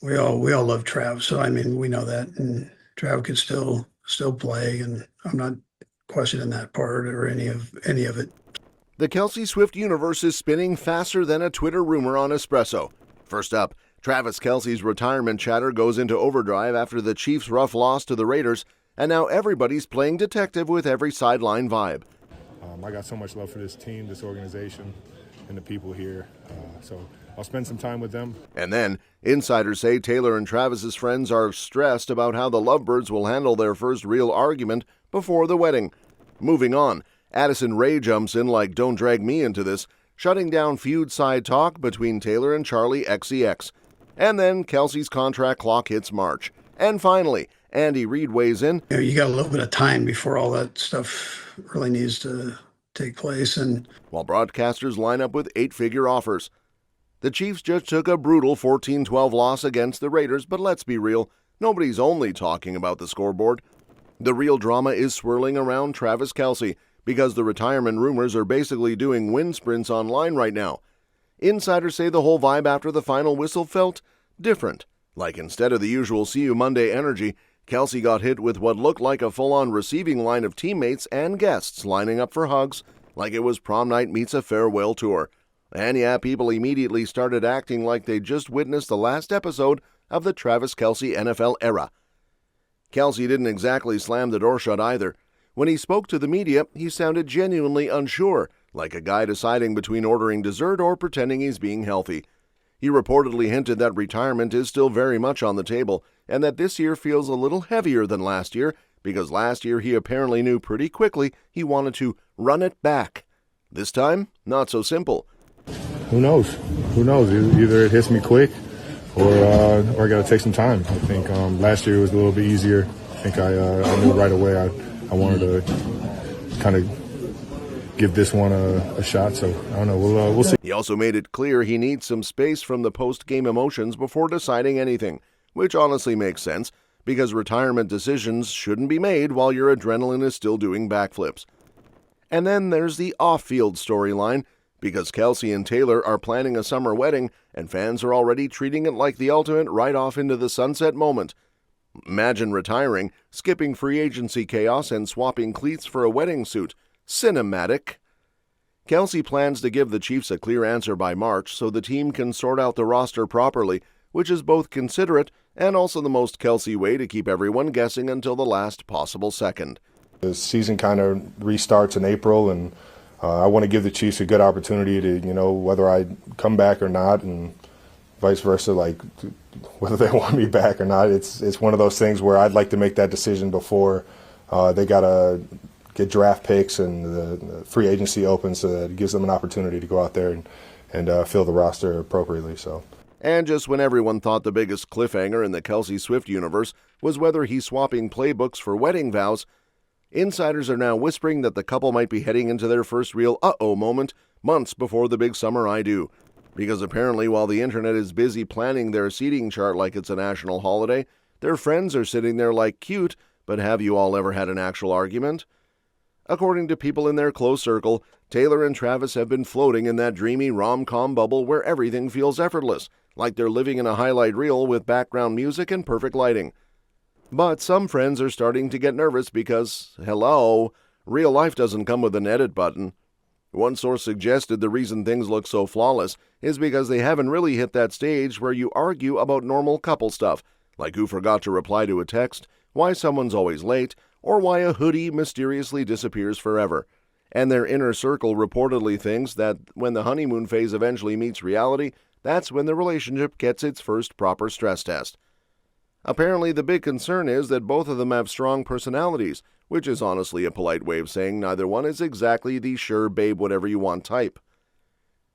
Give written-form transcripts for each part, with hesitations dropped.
we all love Trav, so I mean we know that, and Trav could still play, and I'm not questioning that part or any of it. The Kelce Swift universe is spinning faster than a Twitter rumor on espresso. First up, Travis Kelce's retirement chatter goes into overdrive after the Chiefs' rough loss to the Raiders, and now everybody's playing detective with every sideline vibe. I got so much love for this team, this organization, and the people here, so I'll spend some time with them. And then, insiders say Taylor and Travis's friends are stressed about how the lovebirds will handle their first real argument before the wedding. Moving on, Addison Rae jumps in like "Don't drag me into this," shutting down feud-side talk between Taylor and Charli XCX. And then Kelce's contract clock hits March. And finally, Reid weighs in. You got a little bit of time before all that stuff really needs to take place, and while broadcasters line up with 8-figure offers. The Chiefs just took a brutal 14-12 loss against the Raiders, but let's be real, nobody's only talking about the scoreboard. The real drama is swirling around Travis Kelce, because the retirement rumors are basically doing wind sprints online right now. Insiders say the whole vibe after the final whistle felt different. Like instead of the usual "see you Monday" energy, Kelce got hit with what looked like a full-on receiving line of teammates and guests lining up for hugs, like it was prom night meets a farewell tour. And yeah, people immediately started acting like they just witnessed the last episode of the Travis Kelce NFL Era. Kelce didn't exactly slam the door shut either. When he spoke to the media, he sounded genuinely unsure, like a guy deciding between ordering dessert or pretending he's being healthy. He reportedly hinted that retirement is still very much on the table, and that this year feels a little heavier than last year, because last year he apparently knew pretty quickly he wanted to run it back. This time, not so simple. Who knows? Who knows? Either it hits me quick, or I got to take some time. I think last year was a little bit easier. I think I knew right away I wanted to kind of give this one a shot, so I don't know. We'll see. He also made it clear he needs some space from the post-game emotions before deciding anything, which honestly makes sense, because retirement decisions shouldn't be made while your adrenaline is still doing backflips. And then there's the off-field storyline, because Kelce and Taylor are planning a summer wedding, and fans are already treating it like the ultimate ride-off into the sunset moment. Imagine retiring, skipping free agency chaos, and swapping cleats for a wedding suit. Cinematic. Kelce plans to give the Chiefs a clear answer by March so the team can sort out the roster properly, which is both considerate and also the most Kelce way to keep everyone guessing until the last possible second. The season kind of restarts in April, and I want to give the Chiefs a good opportunity to, whether I come back or not, and vice versa, like whether they want me back or not. It's one of those things where I'd like to make that decision before they got to get draft picks and the free agency opens, so that it gives them an opportunity to go out there and fill the roster appropriately. So. And just when everyone thought the biggest cliffhanger in the Kelce Swift universe was whether he's swapping playbooks for wedding vows, insiders are now whispering that the couple might be heading into their first real uh-oh moment months before the big summer I-do. Because apparently while the internet is busy planning their seating chart like it's a national holiday, their friends are sitting there like, cute, but have you all ever had an actual argument? According to people in their close circle, Taylor and Travis have been floating in that dreamy rom-com bubble where everything feels effortless, like they're living in a highlight reel with background music and perfect lighting. But some friends are starting to get nervous because, hello, real life doesn't come with an edit button. One source suggested the reason things look so flawless is because they haven't really hit that stage where you argue about normal couple stuff, like who forgot to reply to a text, why someone's always late, or why a hoodie mysteriously disappears forever. And their inner circle reportedly thinks that when the honeymoon phase eventually meets reality, that's when the relationship gets its first proper stress test. Apparently, the big concern is that both of them have strong personalities, which is honestly a polite way of saying neither one is exactly the sure babe whatever you want type.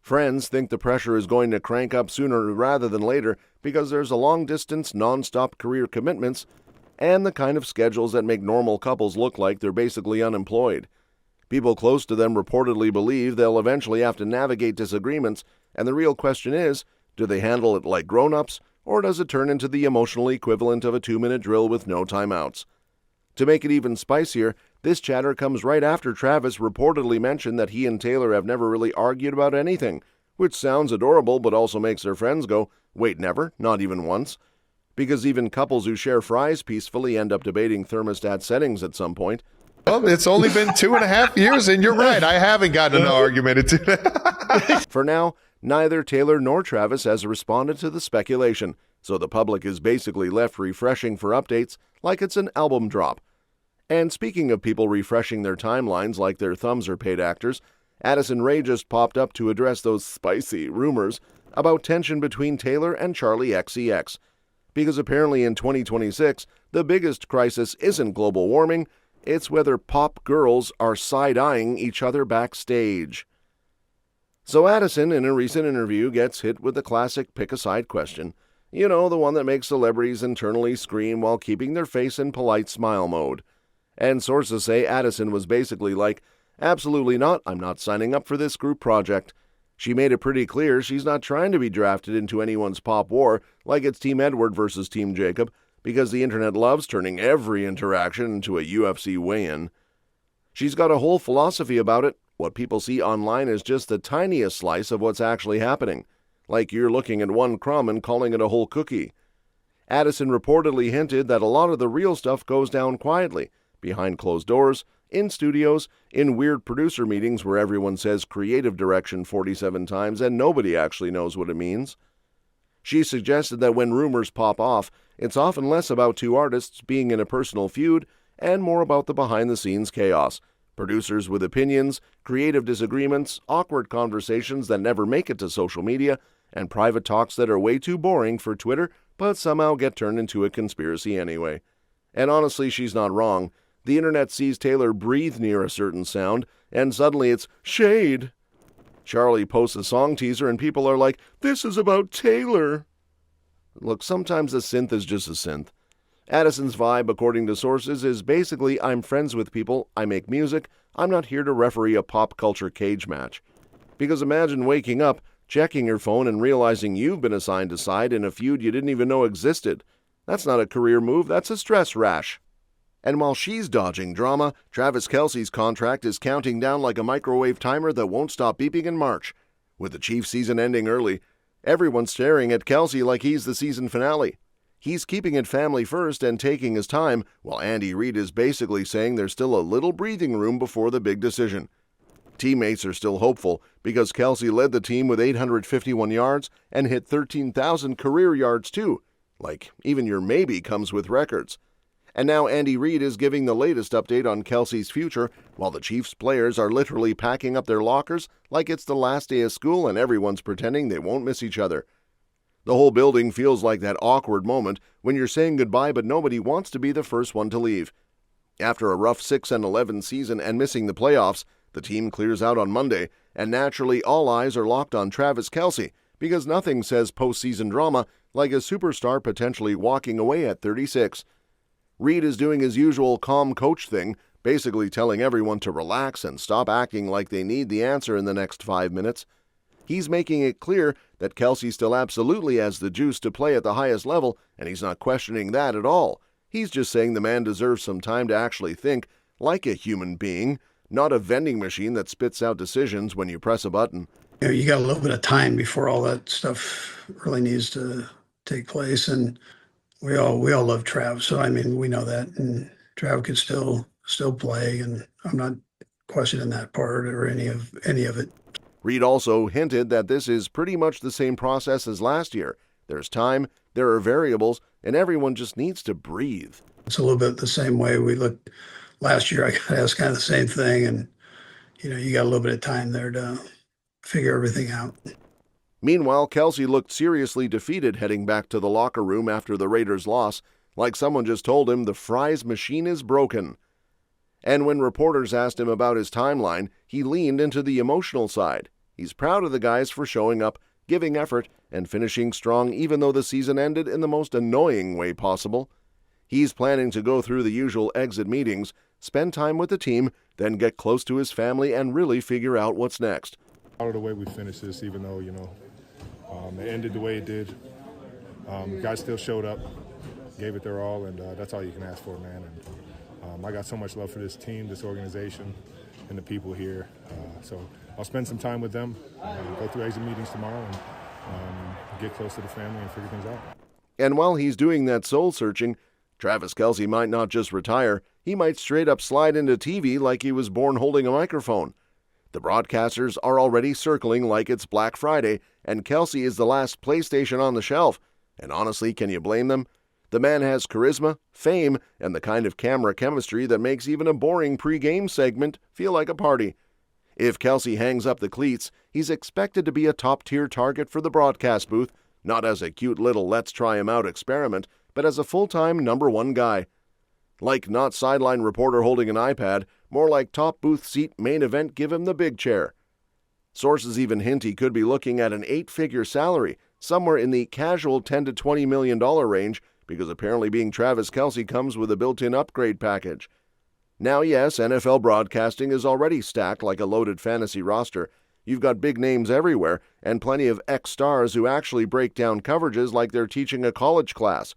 Friends think the pressure is going to crank up sooner rather than later because there's a long-distance, non-stop career commitments and the kind of schedules that make normal couples look like they're basically unemployed. People close to them reportedly believe they'll eventually have to navigate disagreements, and the real question is, do they handle it like grown-ups, or does it turn into the emotional equivalent of a 2-minute drill with no timeouts? To make it even spicier, this chatter comes right after Travis reportedly mentioned that he and Taylor have never really argued about anything, which sounds adorable but also makes their friends go, wait, never? Not even once? because even couples who share fries peacefully end up debating thermostat settings at some point. Well, it's only been 2.5 years, and you're right. I haven't gotten in an argument in 2.5. For now, neither Taylor nor Travis has responded to the speculation, so the public is basically left refreshing for updates like it's an album drop. And speaking of people refreshing their timelines like their thumbs are paid actors, Addison Rae just popped up to address those spicy rumors about tension between Taylor and Charli XCX. Because apparently in 2026, the biggest crisis isn't global warming, it's whether pop girls are side-eyeing each other backstage. So Addison, in a recent interview, gets hit with the classic pick-a-side question. You know, the one that makes celebrities internally scream while keeping their face in polite smile mode. And sources say Addison was basically like, absolutely not, I'm not signing up for this group project. She made it pretty clear she's not trying to be drafted into anyone's pop war like it's Team Edward versus Team Jacob, because the internet loves turning every interaction into a UFC weigh-in. She's got a whole philosophy about it. What people see online is just the tiniest slice of what's actually happening, like you're looking at one crumb and calling it a whole cookie. Addison reportedly hinted that a lot of the real stuff goes down quietly, behind closed doors, in studios, in weird producer meetings where everyone says creative direction 47 times and nobody actually knows what it means. She suggested that when rumors pop off, it's often less about two artists being in a personal feud and more about the behind-the-scenes chaos. Producers with opinions, creative disagreements, awkward conversations that never make it to social media, and private talks that are way too boring for Twitter but somehow get turned into a conspiracy anyway. And honestly, she's not wrong. The internet sees Taylor breathe near a certain sound, and suddenly it's shade. Charli posts a song teaser and people are like, this is about Taylor. Look, sometimes a synth is just a synth. Addison's vibe, according to sources, is basically I'm friends with people, I make music, I'm not here to referee a pop culture cage match. Because imagine waking up, checking your phone and realizing you've been assigned a side in a feud you didn't even know existed. That's not a career move, that's a stress rash. And while she's dodging drama, Travis Kelce's contract is counting down like a microwave timer that won't stop beeping in March. With the Chiefs season ending early, everyone's staring at Kelce like he's the season finale. He's keeping it family first and taking his time, while Andy Reid is basically saying there's still a little breathing room before the big decision. Teammates are still hopeful because Kelce led the team with 851 yards and hit 13,000 career yards too. Like, even your maybe comes with records. And now Andy Reid is giving the latest update on Kelce's future, while the Chiefs players are literally packing up their lockers like it's the last day of school and everyone's pretending they won't miss each other. The whole building feels like that awkward moment when you're saying goodbye but nobody wants to be the first one to leave. After a rough 6-11 season and missing the playoffs, the team clears out on Monday, and naturally all eyes are locked on Travis Kelce because nothing says postseason drama like a superstar potentially walking away at 36. Reid is doing his usual calm coach thing, basically telling everyone to relax and stop acting like they need the answer in the next 5 minutes. He's making it clear that Kelce still absolutely has the juice to play at the highest level, and he's not questioning that at all. He's just saying the man deserves some time to actually think like a human being, not a vending machine that spits out decisions when you press a button. You know, you got a little bit of time before all that stuff really needs to take place, and we all love Trav, so I mean we know that, and Trav could still play, and I'm not questioning that part or any of it. Reid also hinted that this is pretty much the same process as last year. There's time, there are variables, and everyone just needs to breathe. It's a little bit the same way we looked last year. I got asked kind of the same thing, and you know, you got a little bit of time there to figure everything out. Meanwhile, Kelce looked seriously defeated heading back to the locker room after the Raiders' loss, like someone just told him the fries machine is broken. And when reporters asked him about his timeline, he leaned into the emotional side. He's proud of the guys for showing up, giving effort, and finishing strong even though the season ended in the most annoying way possible. He's planning to go through the usual exit meetings, spend time with the team, then get close to his family and really figure out what's next. Proud of the way we finished this, even though, it ended the way it did. Guys still showed up, gave it their all, and that's all you can ask for, man. And I got so much love for this team, this organization, and the people here. So I'll spend some time with them, go through exit meetings tomorrow, and get close to the family and figure things out. And while he's doing that soul-searching, Travis Kelce might not just retire, he might straight up slide into TV like he was born holding a microphone. The broadcasters are already circling like it's Black Friday, and Kelce is the last PlayStation on the shelf. And honestly, can you blame them? The man has charisma, fame, and the kind of camera chemistry that makes even a boring pre-game segment feel like a party. If Kelce hangs up the cleats, he's expected to be a top-tier target for the broadcast booth, not as a cute little let's-try-him-out experiment, but as a full-time #1 guy. Like not sideline reporter holding an iPad, more like top booth seat main event give him the big chair. Sources even hint he could be looking at an 8-figure salary, somewhere in the casual $10 to $20 million range, because apparently being Travis Kelce comes with a built-in upgrade package. Now yes, NFL broadcasting is already stacked like a loaded fantasy roster. You've got big names everywhere, and plenty of ex-stars who actually break down coverages like they're teaching a college class.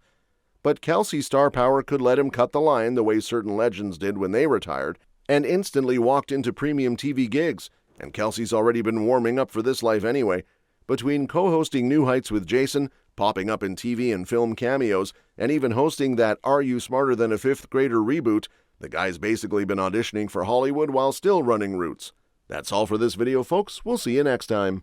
But Kelce's star power could let him cut the line the way certain legends did when they retired, and instantly walked into premium TV gigs. And Kelce's already been warming up for this life anyway. Between co-hosting New Heights with Jason, popping up in TV and film cameos, and even hosting that Are You Smarter Than a Fifth Grader reboot, the guy's basically been auditioning for Hollywood while still running Roots. That's all for this video, folks. We'll see you next time.